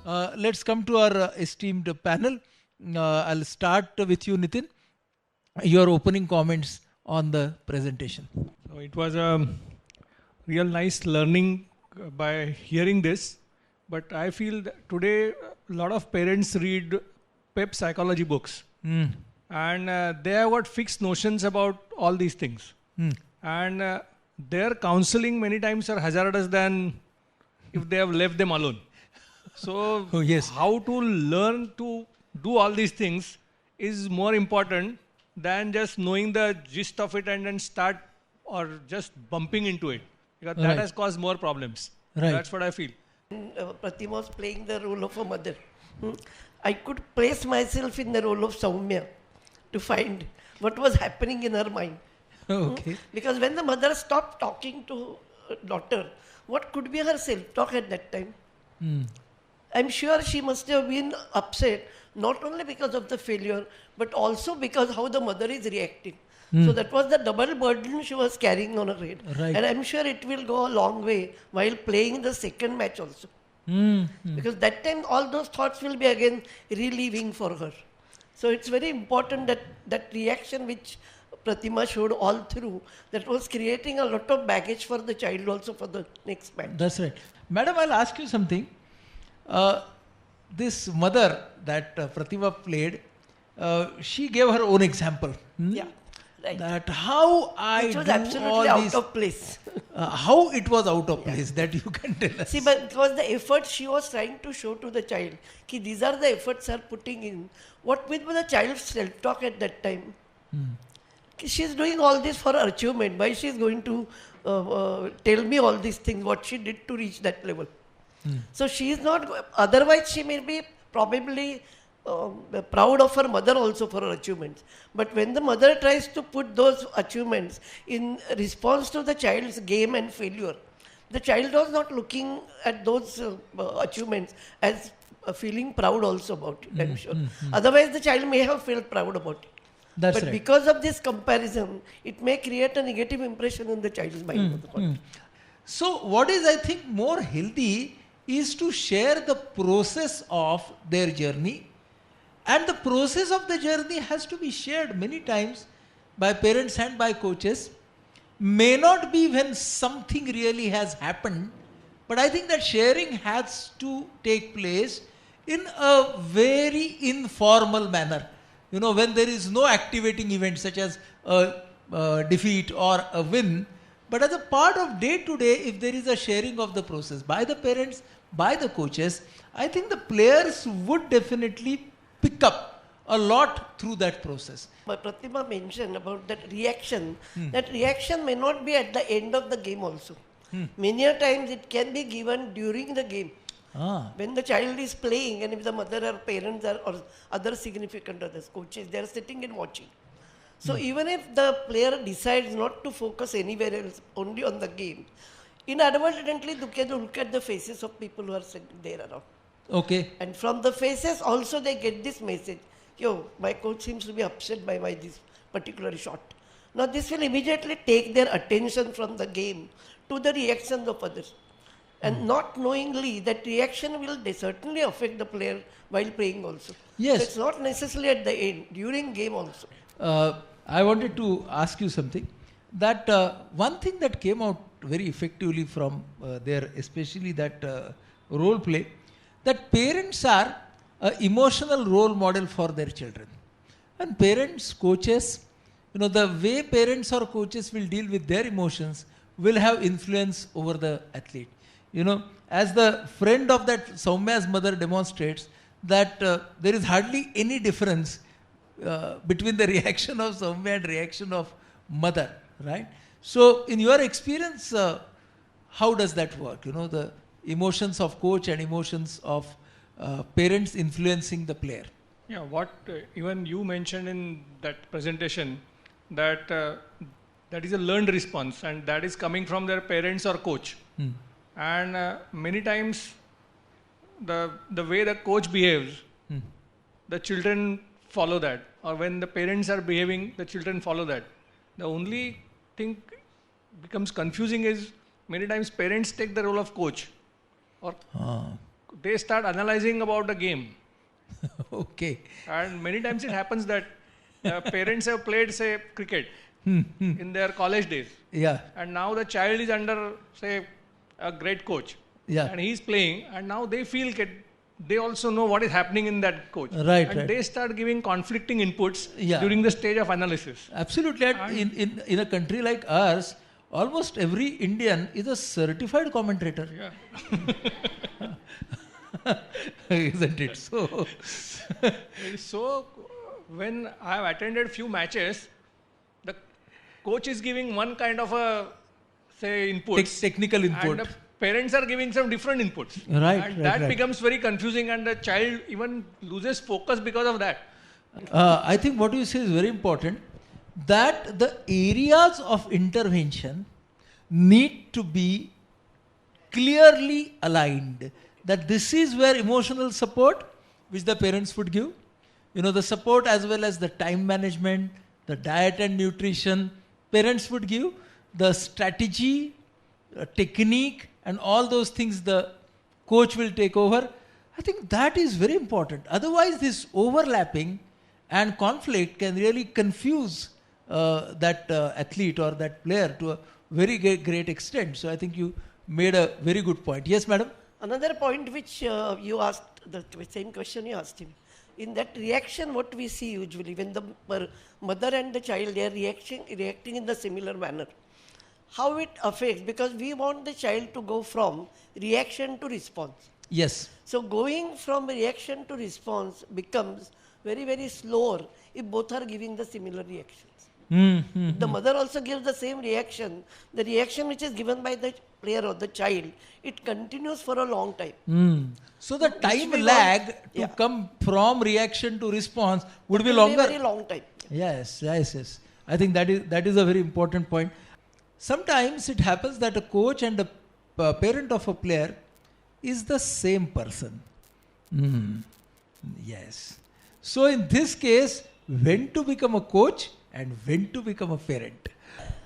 Let's come to our esteemed panel. I'll start with you, Nitin. Your opening comments on the presentation. So it was a real nice learning by hearing this. But I feel that today a lot of parents read pep psychology books. And they have got fixed notions about all these things. And their counseling many times are hazardous than if they have left them alone. So how to learn to do all these things is more important than just knowing the gist of it and then start or just bumping into it. Because that has caused more problems. That's what I feel. Pratima was playing the role of a mother. I could place myself in the role of Soumya to find what was happening in her mind. Because when the mother stopped talking to her daughter, what could be her self-talk at that time? I'm sure she must have been upset, not only because of the failure, but also because how the mother is reacting. So that was the double burden she was carrying on her head. And I'm sure it will go a long way while playing the second match also. Because that time all those thoughts will be again reliving for her. So it's very important that that reaction which Pratima showed all through, that was creating a lot of baggage for the child also for the next match. That's right. Madam, I'll ask you something. This mother that Pratima played, she gave her own example. That how I do absolutely all these, out of place. How it was out of place, that you can tell us. See, but it was the effort she was trying to show to the child. Ki these are the efforts her putting in. What with the child's self-talk at that time? She's doing all this for her achievement. Why she's going to tell me all these things, what she did to reach that level? So she is not, otherwise she may be probably proud of her mother also for her achievements. But when the mother tries to put those achievements in response to the child's game and failure, the child was not looking at those achievements as feeling proud also about it, I'm sure. Otherwise the child may have felt proud about it. But because of this comparison, it may create a negative impression in the child's mind. So what is, I think, more healthy is to share the process of their journey. And the process of the journey has to be shared many times by parents and by coaches. May not be when something really has happened, but I think that sharing has to take place in a very informal manner. You know, when there is no activating event such as a defeat or a win, but as a part of day to day, if there is a sharing of the process by the parents, by the coaches, I think the players would definitely pick up a lot through that process. But Pratima mentioned about that reaction. That reaction may not be at the end of the game also. Many a times it can be given during the game. When the child is playing and if the mother or parents or other significant others, coaches, they are sitting and watching. So even if the player decides not to focus anywhere else, only on the game, inadvertently they can look at the faces of people who are sitting there around. And from the faces also they get this message, yo, my coach seems to be upset by this particular shot. Now this will immediately take their attention from the game to the reactions of others. And not knowingly, that reaction will certainly affect the player while playing also. So it's not necessarily at the end, during game also. I wanted to ask you something. That one thing that came out very effectively from there, especially that role play, that parents are an emotional role model for their children. And parents, coaches, you know, the way parents or coaches will deal with their emotions will have influence over the athlete. You know, as the friend of that Soumya's mother demonstrates, that there is hardly any difference between the reaction of Soumya and reaction of mother, right? So in your experience, how does that work? You know, the emotions of coach and emotions of parents influencing the player. Yeah, what even you mentioned in that presentation, that that is a learned response and that is coming from their parents or coach. And many times the way the coach behaves, the children follow that. Or when the parents are behaving, the children follow that. The only thing becomes confusing is many times parents take the role of coach or they start analyzing about the game. Okay. And many times it happens that parents have played, say, cricket in their college days. Yeah. And now the child is under, say, a great coach. Yeah. And he's playing, and now they feel they also know what is happening in that coach. Right, and right. they start giving conflicting inputs Yeah. during the stage of analysis. Absolutely. And in a country like ours, almost every Indian is a certified commentator. Yeah. Isn't it? So, So, when I have attended few matches, the coach is giving one kind of a, say, inputs. technical input. And the parents are giving some different inputs. Right, And right, that right. becomes very confusing, and the child even loses focus because of that. I think what you say is very important, that the areas of intervention need to be clearly aligned. That this is where emotional support, which the parents would give, the support as well as the time management, the diet and nutrition, parents would give, the strategy, technique, and all those things the coach will take over. I think that is very important. Otherwise, this overlapping and conflict can really confuse that athlete or that player to a very great extent. So I think you made a very good point. Yes, madam? Another point which you asked, the same question you asked him. In that reaction, what we see usually when the mother and the child, they are reacting in the similar manner. How it affects, because we want the child to go from reaction to response. Yes. So going from reaction to response becomes very, very slower if both are giving the similar reactions. If the mother also gives the same reaction, the reaction which is given by the player or the child, it continues for a long time. So the time we lag want- to yeah. come from reaction to response would be It will longer. very long time. Yes. I think that is a very important point. Sometimes it happens that a coach and a parent of a player is the same person. Yes. So in this case, when to become a coach and when to become a parent?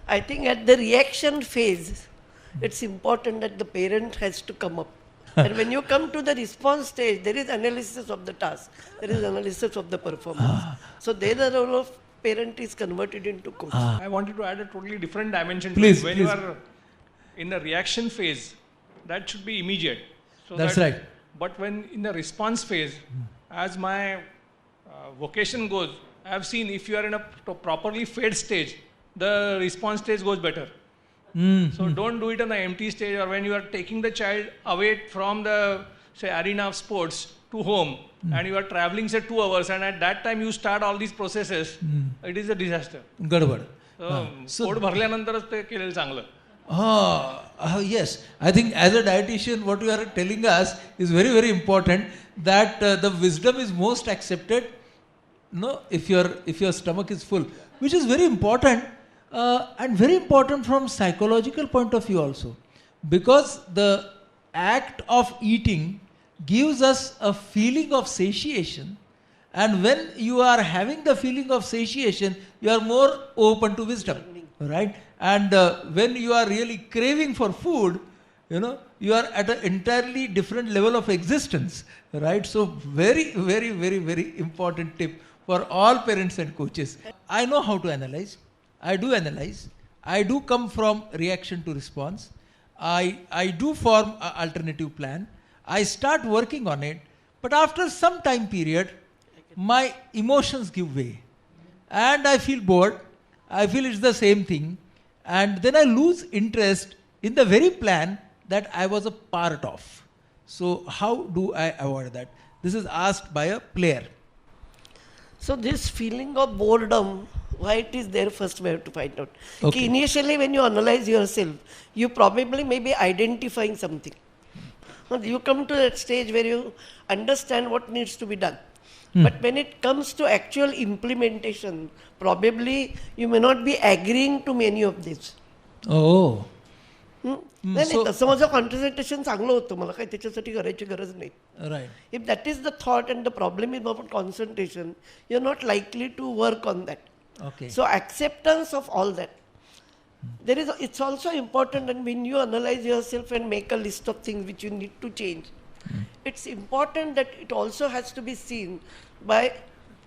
I think at the reaction phase, it's important that the parent has to come up. And when you come to the response stage, there is analysis of the task, there is analysis of the performance. So there the role of parent is converted into coach. I wanted to add a totally different dimension to Please, it. When please. you are in the reaction phase, that should be immediate. So That's that- right. But when in the response phase, as my vocation goes, I have seen if you are in a properly fed stage, the response stage goes better. So don't do it on the empty stage, or when you are taking the child away from the, say, arena of sports to home, and you are traveling, say, 2 hours, and at that time you start all these processes, it is a disaster. Gadbad. So पोट भरल्यानंतरच ते केलेलं चांगलं. Yes. I think as a dietitian, what you are telling us is very, very important, that the wisdom is most accepted, if your stomach is full, which is very important, and very important from psychological point of view also, because the act of eating gives us a feeling of satiation, and when you are having the feeling of satiation, you are more open to wisdom, right? And when you are really craving for food, you are at an entirely different level of existence, right? So very, very, very, very important tip for all parents and coaches. I know how to analyze. I do analyze. I do come from reaction to response. I do form an alternative plan. I start working on it. But after some time period, my emotions give way. And I feel bored. I feel it's the same thing. And then I lose interest in the very plan that I was a part of. So how do I avoid that? This is asked by a player. So this feeling of boredom, why it is there, first we have to find out. Okay. Initially when you analyze yourself, you probably may be identifying something. You come to that stage where you understand what needs to be done. But when it comes to actual implementation, probably you may not be agreeing to many of these. Oh. नाही तसं माझं concentration चांगलं होतं, मला काही त्याच्यासाठी करायची गरज नाही. Right. If that is the thought and the problem is about concentration, you're not likely to work on that. Okay. So acceptance of all that. It's also important, and when you analyze yourself and make a list of things which you need to change, it's important that it also has to be seen by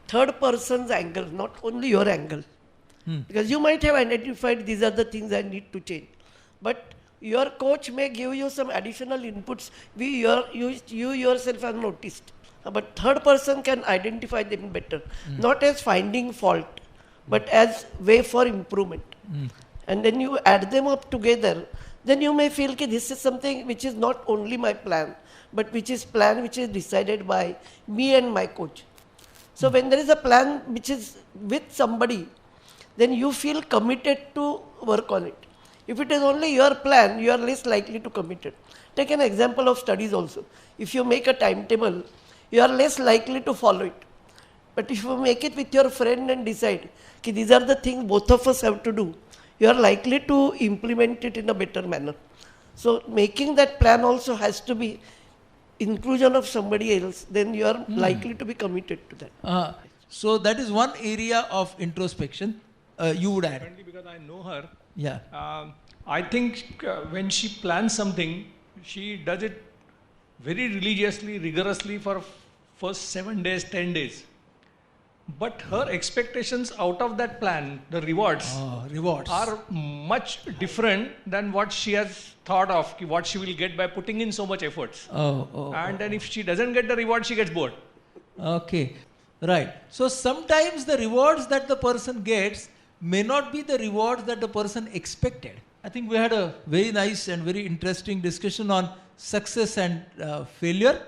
third person's angle, not only your angle. Because you might have identified these are the things I need to change. But your coach may give you some additional inputs you yourself have noticed. But third person can identify them better, not as finding fault, but as way for improvement. And then you add them up together, then you may feel that this is something which is not only my plan, but which is decided by me and my coach. So when there is a plan which is with somebody, then you feel committed to work on it. If it is only your plan, you are less likely to commit it. Take an example of studies also. If you make a timetable, you are less likely to follow it. But if you make it with your friend and decide, okay, these are the things both of us have to do, you are likely to implement it in a better manner. So making that plan also has to be inclusion of somebody else, then you are likely to be committed to that. So that is one area of introspection you would add. Apparently because I know her, Yeah. I think when she plans something, she does it very religiously, rigorously for first 7 days, 10 days. But her expectations out of that plan, the rewards, are much different than what she has thought of, what she will get by putting in so much efforts. And then if she doesn't get the reward, she gets bored. Okay, right. So sometimes the rewards that the person gets may not be the rewards that the person expected. I think we had a very nice and very interesting discussion on success and failure.